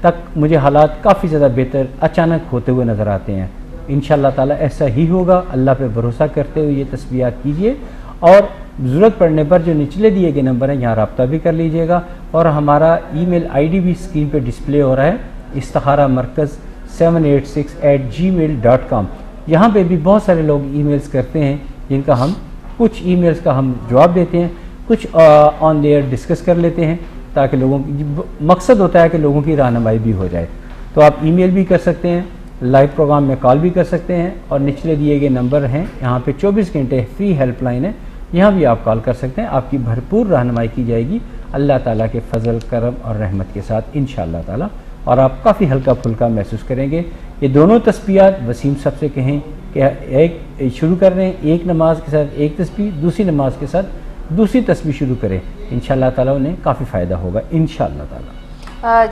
تک مجھے حالات کافی زیادہ بہتر اچانک ہوتے ہوئے نظر آتے ہیں. انشاءاللہ تعالی ایسا ہی ہوگا. اللہ پہ بھروسہ کرتے ہوئے یہ تسبیحات کیجئے, اور ضرورت پڑنے پر جو نچلے دیے گئے نمبر ہیں یہاں رابطہ بھی کر لیجئے گا. اور ہمارا ای میل آئی ڈی بھی اسکرین پہ ڈسپلے ہو رہا ہے, استخارہ مرکز 786@gmail.com. یہاں پہ بھی بہت سارے لوگ ای میلز کرتے ہیں, جن کا ہم کچھ ای میلز کا ہم جواب دیتے ہیں, کچھ آن ایئر ڈسکس کر لیتے ہیں, تاکہ لوگوں کی مقصد ہوتا ہے کہ لوگوں کی رہنمائی بھی ہو جائے. تو آپ ای میل بھی کر سکتے ہیں, لائیو پروگرام میں کال بھی کر سکتے ہیں, اور نچلے دیے گئے نمبر ہیں یہاں پہ 24 گھنٹے فری ہیلپ لائن ہے, یہاں بھی آپ کال کر سکتے ہیں. آپ کی بھرپور رہنمائی کی جائے گی اللہ تعالیٰ کے فضل کرم اور رحمت کے ساتھ انشاءاللہ تعالیٰ, اور آپ کافی ہلکا پھلکا محسوس کریں گے. یہ دونوں تسبیحات وسیم صاحب سے کہیں کہ ایک شروع کر رہے ہیں, ایک نماز کے ساتھ ایک تسبیح, دوسری نماز کے ساتھ دوسری تسبیح شروع کریں. انشاءاللہ تعالیٰ انہیں کافی فائدہ ہوگا انشاءاللہ تعالیٰ.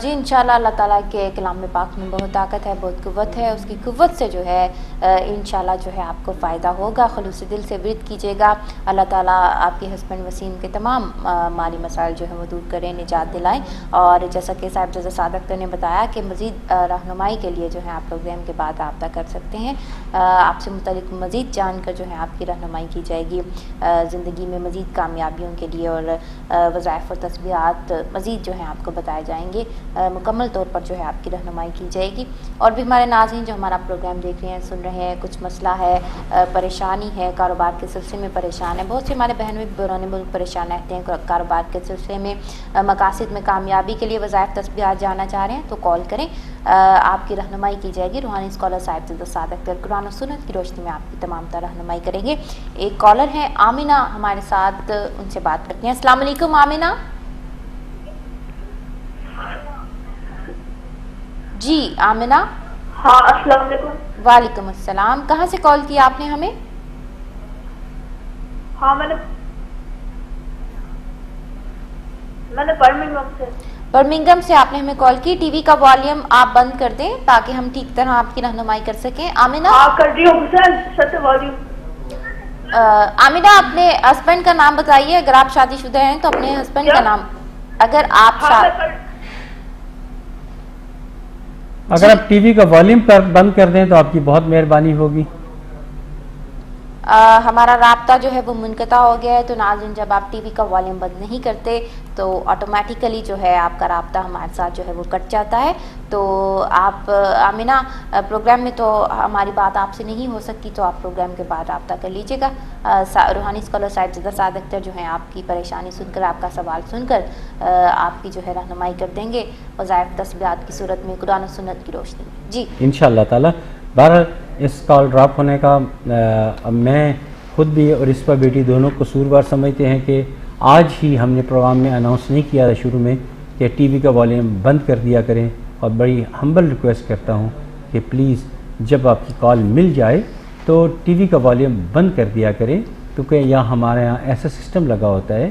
جی انشاءاللہ اللہ تعالیٰ کے کلام پاک میں بہت طاقت ہے, بہت قوت ہے. اس کی قوت سے جو ہے انشاءاللہ جو ہے آپ کو فائدہ ہوگا. خلوص دل سے ورد کیجیے گا. اللہ تعالیٰ آپ کے ہسبینڈ وسیم کے تمام مالی مسائل جو ہے وہ دور کریں, نجات دلائیں. اور جیسا کہ صاحب جزا صادق نے بتایا کہ مزید رہنمائی کے لیے جو ہے آپ پروگرام کے بعد رابطہ کر سکتے ہیں. آپ سے متعلق مزید جان کر جو ہے آپ کی رہنمائی کی جائے گی, زندگی میں مزید کامیابیوں کے لیے, اور وظائف اور تسبیحات مزید جو ہیں آپ کو بتائے جائیں گے. مکمل طور پر جو ہے آپ کی رہنمائی کی جائے گی. اور بھی ہمارے ناظرین جو ہمارا پروگرام دیکھ رہے ہیں, سن رہے ہیں, کچھ مسئلہ ہے, پریشانی ہے, کاروبار کے سلسلے میں پریشان ہے. بہت سے ہمارے بہن بھی بیرون ملک پریشان رہتے ہیں کاروبار کے سلسلے میں, مقاصد میں کامیابی کے لیے وظائف تسبیحات جاننا چاہ رہے ہیں تو کال کریں, آپ کی رہنمائی کی جائے گی. روحانی اسکالر صاحب جزا صادق قرآن و سنت کی روشنی میں آپ کی تمام تر رہنمائی کریں گے. ایک کالر ہیں آمینہ ہمارے ساتھ, ان سے بات کرتے ہیں. السلام علیکم آمینہ. جی آمینہ. ہاں السلام علیکم. وعلیکم السلام. کہاں سے کال کیا آپ نے ہمیں؟ ہاں میں نے برمنگھم سے آپ نے ہمیں کال کی. ٹی وی کا والیوم آپ بند کر دیں تاکہ ہم ٹھیک طرح آپ کی رہنمائی کر سکیں. آمینہ کر دی ہوں حسین والیوم. آمینہ اپنے ہسبینڈ کا نام بتائیے. اگر آپ شادی شدہ ہیں تو اپنے ہسبینڈ کا نام, اگر آپ ٹی وی کا والیوم بند کر دیں تو آپ کی بہت مہربانی ہوگی. ہمارا رابطہ جو ہے وہ منقطع ہو گیا ہے. تو ناظرین جب آپ ٹی وی کا والیوم بند نہیں کرتے تو آٹومیٹیکلی جو ہے آپ کا رابطہ ہمارے ساتھ جو ہے وہ کٹ جاتا ہے. تو آپ آمینہ پروگرام میں تو ہماری بات آپ سے نہیں ہو سکتی, تو آپ پروگرام کے بعد رابطہ کر لیجیے گا. روحانی اسکالر صاحب جزا صادق جو ہیں آپ کی پریشانی سن کر, آپ کا سوال سن کر آپ کی جو ہے رہنمائی کر دیں گے وظائف تسبیحات کی صورت میں قرآن و سنت کی روشنی میں. جی انشاءاللہ تعالیٰ. بہرحال اس کال ڈراپ ہونے کا میں خود بھی اور اس پر بیٹی دونوں قصوروار سمجھتے ہیں کہ آج ہی ہم نے پروگرام میں اناؤنس نہیں کیا تھا شروع میں کہ ٹی وی کا والیوم بند کر دیا کریں. اور بڑی ہمبل ریکویسٹ کرتا ہوں کہ پلیز جب آپ کی کال مل جائے تو ٹی وی کا والیوم بند کر دیا کریں, کیونکہ یہاں ہمارے یہاں ایسا سسٹم لگا ہوتا ہے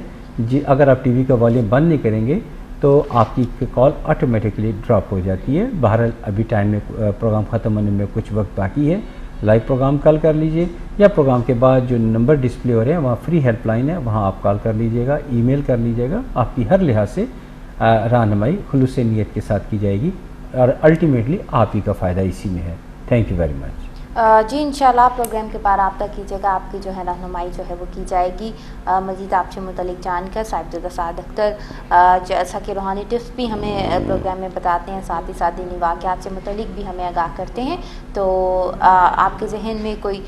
اگر آپ ٹی وی کا والیوم بند نہیں کریں گے تو آپ کی کال آٹومیٹکلی ڈراپ ہو جاتی ہے. بہرحال ابھی ٹائم میں پروگرام ختم ہونے میں کچھ وقت باقی ہے. لائیو پروگرام کال کر لیجئے, یا پروگرام کے بعد جو نمبر ڈسپلے ہو رہے ہیں وہاں فری ہیلپ لائن ہے, وہاں آپ کال کر لیجئے گا, ای میل کر لیجئے گا. آپ کی ہر لحاظ سے رہنمائی خلوص نیت کے ساتھ کی جائے گی, اور الٹیمیٹلی آپ ہی کا فائدہ اسی میں ہے. Thank you very much. جی انشاءاللہ پروگرام کے بعد رابطہ کیجیے گا, آپ کی جو ہے رہنمائی جو ہے وہ کی جائے گی. مزید آپ سے متعلق جان کر صاحبزادہ سعد اختر جیسا کہ روحانی ٹپس بھی ہمیں پروگرام میں بتاتے ہیں, ساتھ ہی ساتھ دینی واقعات سے متعلق بھی ہمیں آگاہ کرتے ہیں. تو آپ کے ذہن میں کوئی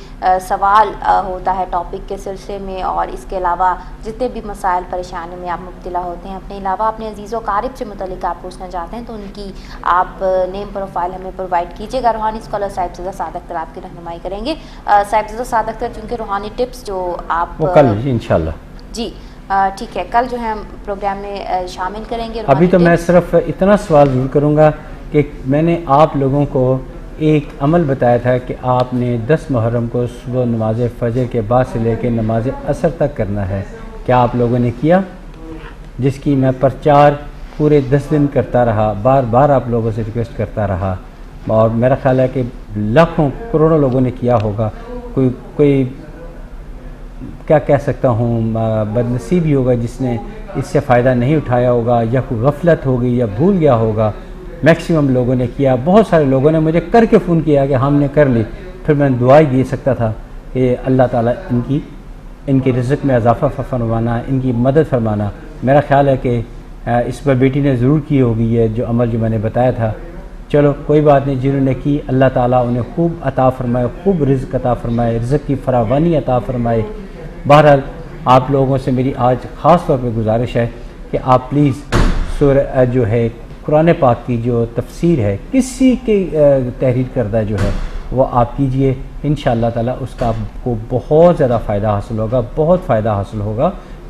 سوال ہوتا ہے ٹاپک کے سلسلے میں, اور اس کے علاوہ جتنے بھی مسائل پریشانی میں آپ مبتلا ہوتے ہیں, اپنے علاوہ اپنے عزیز و قارب سے متعلق آپ پوچھنا چاہتے ہیں, تو ان کی آپ نیم پروفائل ہمیں پرووائڈ کیجیے گا. روحانی اسکالر صاحبزادہ سعد اختر آپ کی رہنمائی کریں گے. صاحبزادہ سعد اختر چونکہ روحانی ٹپس جو آپ وہ کل انشاءاللہ جی ٹھیک ہے, کل جو ہے ہم پروگرام میں شامل کریں گے. ابھی تو میں صرف اتنا سوال ضرور کروں گا کہ میں نے آپ لوگوں کو ایک عمل بتایا تھا کہ آپ نے 10 محرم کو صبح نماز فجر کے بعد سے لے کے نماز عصر تک کرنا ہے. کیا آپ لوگوں نے کیا؟ جس کی میں پرچار پورے 10 دن کرتا رہا, بار بار آپ لوگوں سے ریکویسٹ کرتا رہا, اور میرا خیال ہے کہ لاکھوں کروڑوں لوگوں نے کیا ہوگا. کوئی کیا کہہ سکتا ہوں, بد نصیب ہی ہوگا جس نے اس سے فائدہ نہیں اٹھایا ہوگا, یا کوئی غفلت ہوگی یا بھول گیا ہوگا. میکسیمم لوگوں نے کیا. بہت سارے لوگوں نے مجھے کر کے فون کیا کہ ہم نے کر لی. پھر میں دعائی دے سکتا تھا کہ اللہ تعالیٰ ان کی رزق میں اضافہ فرمانا, ان کی مدد فرمانا. میرا خیال ہے کہ اس پر بیٹی نے ضرور کی ہوگی یہ جو عمل جو میں نے بتایا تھا. چلو کوئی بات نہیں, جنہوں نے کی اللہ تعالیٰ انہیں خوب عطا فرمائے, خوب رزق عطا فرمائے, رزق کی فراوانی عطا فرمائے. بہرحال آپ لوگوں سے میری آج خاص طور پہ گزارش ہے کہ آپ پلیز سورہ جو ہے قرآن پاک کی جو تفسیر ہے کسی کی تحریر کردہ جو ہے وہ آپ کیجئے. انشاءاللہ تعالیٰ اس کا آپ کو بہت زیادہ فائدہ حاصل ہوگا, بہت فائدہ حاصل ہوگا.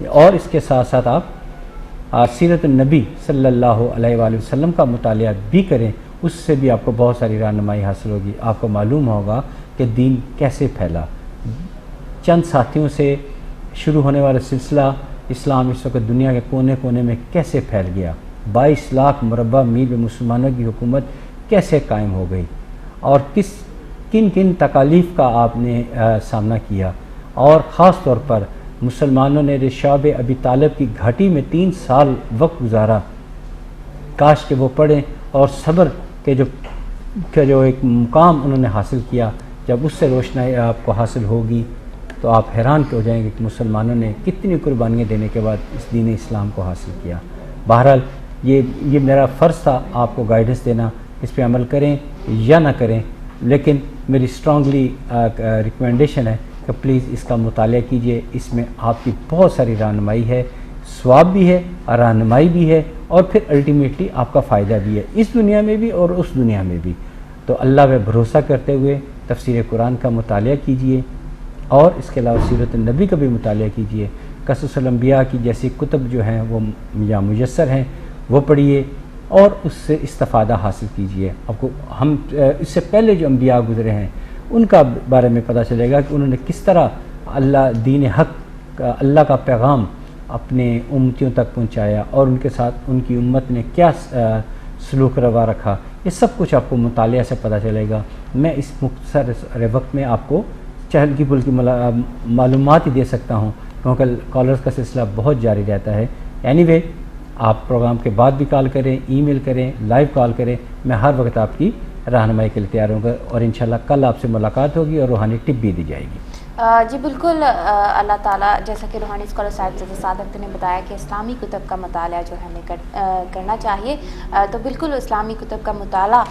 اور اس کے ساتھ ساتھ آپ سیرت النبی صلی اللہ علیہ وآلہ وسلم کا مطالعہ بھی کریں, اس سے بھی آپ کو بہت ساری رہنمائی حاصل ہوگی. آپ کو معلوم ہوگا کہ دین کیسے پھیلا. چند ساتھیوں سے شروع ہونے والا سلسلہ اسلام اس وقت دنیا کے کونے کونے میں کیسے پھیل گیا, 22 لاکھ مربع میل میں مسلمانوں کی حکومت کیسے قائم ہو گئی, اور کن کن تکالیف کا آپ نے سامنا کیا. اور خاص طور پر مسلمانوں نے شعب ابی طالب کی گھاٹی میں 3 سال وقت گزارا. کاش کہ وہ پڑھیں اور صبر کے جو ایک مقام انہوں نے حاصل کیا, جب اس سے روشنائی آپ کو حاصل ہوگی تو آپ حیران ہو جائیں گے کہ مسلمانوں نے کتنی قربانیاں دینے کے بعد اس دین اسلام کو حاصل کیا. بہرحال یہ میرا فرض تھا آپ کو گائیڈنس دینا, اس پہ عمل کریں یا نہ کریں, لیکن میری اسٹرانگلی ریکمنڈیشن ہے کہ پلیز اس کا مطالعہ کیجئے. اس میں آپ کی بہت ساری رہنمائی ہے, ثواب بھی ہے, رہنمائی بھی ہے, اور پھر الٹیمیٹلی آپ کا فائدہ بھی ہے اس دنیا میں بھی اور اس دنیا میں بھی. تو اللہ پہ بھروسہ کرتے ہوئے تفسیر قرآن کا مطالعہ کیجئے, اور اس کے علاوہ سیرت النبی کا بھی مطالعہ کیجئے. قصص الانبیاء کی جیسی کتب جو ہیں وہ یا میسر ہیں وہ پڑھیے اور اس سے استفادہ حاصل کیجئے. آپ کو ہم اس سے پہلے جو انبیاء گزرے ہیں ان کا بارے میں پتہ چلے گا کہ انہوں نے کس طرح دین حق اللہ کا پیغام اپنے امتیوں تک پہنچایا, اور ان کے ساتھ ان کی امت نے کیا سلوک روا رکھا. یہ سب کچھ آپ کو مطالعہ سے پتہ چلے گا. میں اس مختصر وقت میں آپ کو چہل کی پل کی معلومات ہی دے سکتا ہوں, کیونکہ کالرز کا سلسلہ بہت جاری رہتا ہے. اینی وے آپ پروگرام کے بعد بھی کال کریں, ای میل کریں, لائیو کال کریں, میں ہر وقت آپ کی رہنمائی کے لیے تیار ہوں گا. اور انشاءاللہ کل آپ سے ملاقات ہوگی اور روحانی ٹپ بھی دی جائے گی. جی بالکل, اللہ تعالیٰ جیسا کہ روحانی اسکالر صاحبزادہ سعد اختر نے بتایا کہ اسلامی کتب کا مطالعہ جو ہے ہمیں کرنا چاہیے, تو بالکل اسلامی کتب کا مطالعہ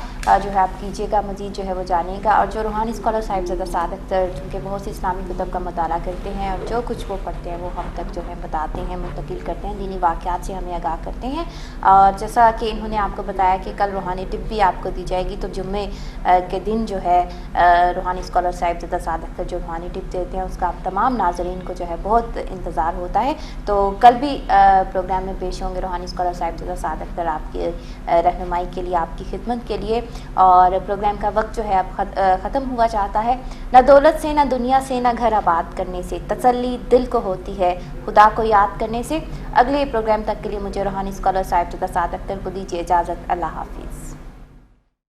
جو ہے آپ کیجیے گا, مزید جو ہے وہ جانے گا. اور جو روحانی اسکالر صاحبزادہ سعد اختر چونکہ بہت سی اسلامی کتب کا مطالعہ کرتے ہیں, اور جو کچھ وہ پڑھتے ہیں وہ ہم تک جو ہے بتاتے ہیں, منتقل کرتے ہیں, دینی واقعات سے ہمیں آگاہ کرتے ہیں. اور جیسا کہ انہوں نے آپ کو بتایا کہ کل روحانی ٹپ بھی آپ کو دی جائے گی, تو جمعے کے دن جو ہے روحانی اسکالر صاحبزادہ سعد اختر جو روحانی ٹپ دیتے ہیں اس کا آپ تمام ناظرین کو جو ہے بہت انتظار ہوتا ہے. تو کل بھی پروگرام میں پیش ہوں گے روحانی اسکالر صاحبزادہ سعد اختر آپ کی رہنمائی کے لیے, آپ کی خدمت کے لیے. اور پروگرام کا وقت جو ہے اب ختم ہوا چاہتا ہے. نہ دولت سے, نہ دنیا سے, نہ گھر آباد کرنے سے تسلی دل کو ہوتی ہے خدا کو یاد کرنے سے. اگلے پروگرام تک کے لیے مجھے روحانی اسکالر صاحبزادہ سعد اختر کو دیجیے اجازت. اللہ حافظ.